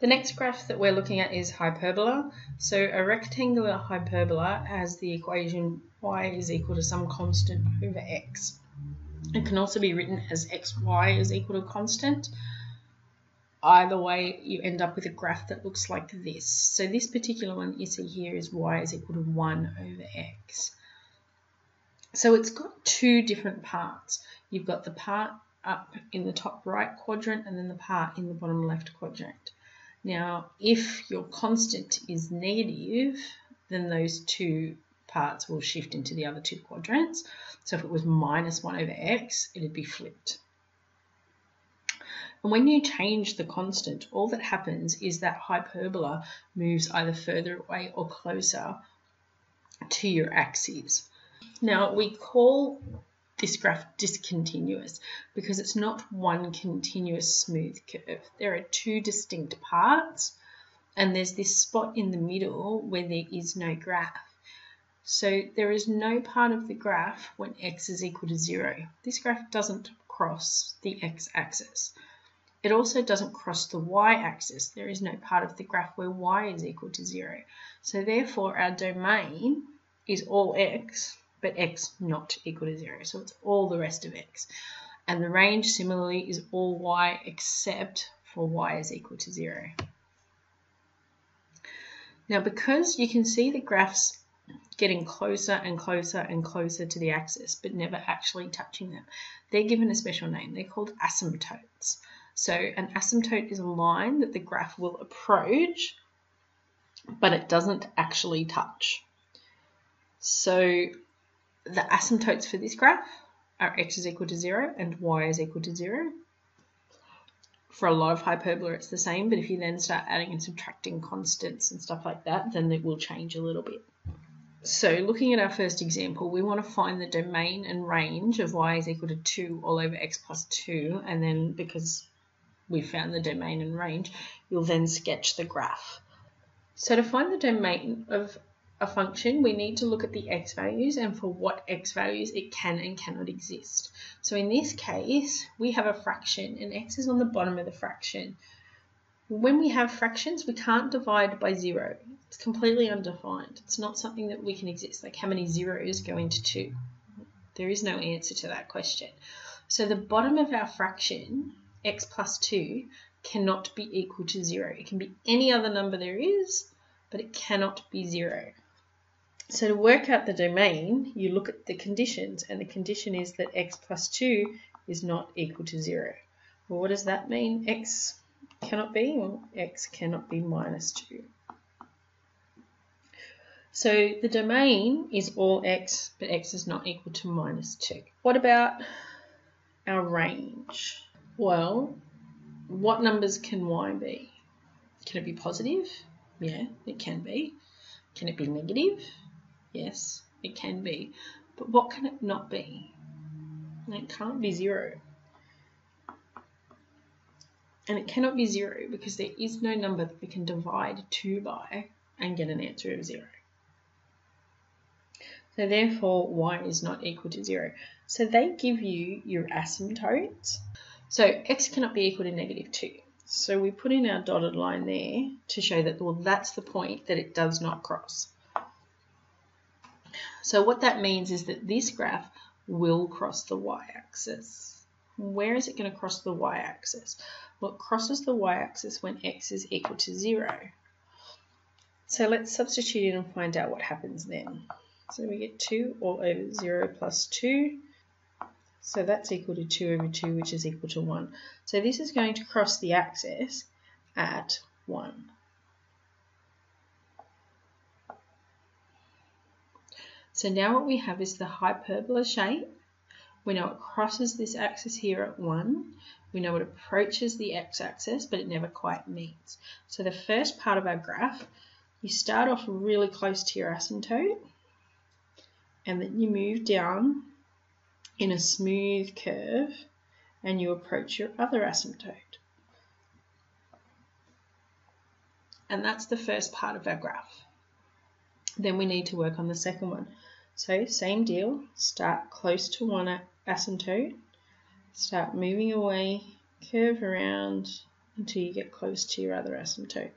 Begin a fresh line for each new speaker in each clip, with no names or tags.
The next graph that we're looking at is hyperbola. So a rectangular hyperbola has the equation y is equal to some constant over x. It can also be written as xy is equal to constant. Either way, you end up with a graph that looks like this. So this particular one you see here is y is equal to 1 over x. So it's got two different parts. You've got the part up in the top right quadrant and then the part in the bottom left quadrant. Now, if your constant is negative, then those two parts will shift into the other two quadrants. So if it was minus 1 over x, it would be flipped. And when you change the constant, all that happens is that hyperbola moves either further away or closer to your axes. Now, we call this graph discontinuous because it's not one continuous smooth curve. There are two distinct parts, and there's this spot in the middle where there is no graph. So there is no part of the graph when x is equal to 0. This graph doesn't cross the x-axis. It also doesn't cross the y-axis. There is no part of the graph where y is equal to 0. So therefore our domain is all x, but x not equal to 0. So it's all the rest of x. And the range similarly is all y except for y is equal to 0. Now because you can see the graphs getting closer and closer and closer to the axis, but never actually touching them, they're given a special name. They're called asymptotes. So an asymptote is a line that the graph will approach, but it doesn't actually touch. So the asymptotes for this graph are x is equal to 0 and y is equal to 0. For a lot of hyperbola, it's the same, but if you then start adding and subtracting constants and stuff like that, then it will change a little bit. So looking at our first example, we want to find the domain and range of y is equal to 2 all over x plus 2, and then because we found the domain and range, you'll then sketch the graph. So to find the domain of a function, we need to look at the x values and for what x values it can and cannot exist. So in this case, we have a fraction and x is on the bottom of the fraction. When we have fractions, we can't divide by 0. It's completely undefined. It's not something that we can exist, like how many zeros go into 2. There is no answer to that question. So the bottom of our fraction, x plus 2, cannot be equal to 0. It can be any other number there is, but it cannot be 0. So to work out the domain, you look at the conditions, and the condition is that x plus 2 is not equal to 0. Well, what does that mean? X cannot be? Well, x cannot be minus 2. So the domain is all x, but x is not equal to minus 2. What about our range? Well, what numbers can y be? Can it be positive? Yeah, it can be. Can it be negative? Yes, it can be. But what can it not be? It can't be 0. And it cannot be 0 because there is no number that we can divide 2 by and get an answer of 0. So therefore, y is not equal to 0. So they give you your asymptotes. So x cannot be equal to negative 2. So we put in our dotted line there to show that, well, that's the point that it does not cross. So what that means is that this graph will cross the y-axis. Where is it going to cross the y-axis? Well, it crosses the y-axis when x is equal to 0. So let's substitute in and find out what happens then. So we get 2 all over 0 plus 2. So that's equal to 2 over 2, which is equal to 1. So this is going to cross the axis at 1. So now what we have is the hyperbola shape. We know it crosses this axis here at 1. We know it approaches the x-axis, but it never quite meets. So the first part of our graph, you start off really close to your asymptote, and then you move down in a smooth curve, and you approach your other asymptote. And that's the first part of our graph. Then we need to work on the second one. So same deal, start close to one asymptote, start moving away, curve around, until you get close to your other asymptote.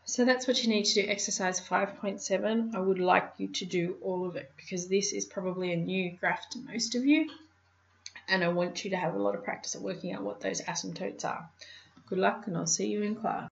So that's what you need to do. Exercise 5.7. I would like you to do all of it because this is probably a new graph to most of you, and I want you to have a lot of practice at working out what those asymptotes are. Good luck, and I'll see you in class.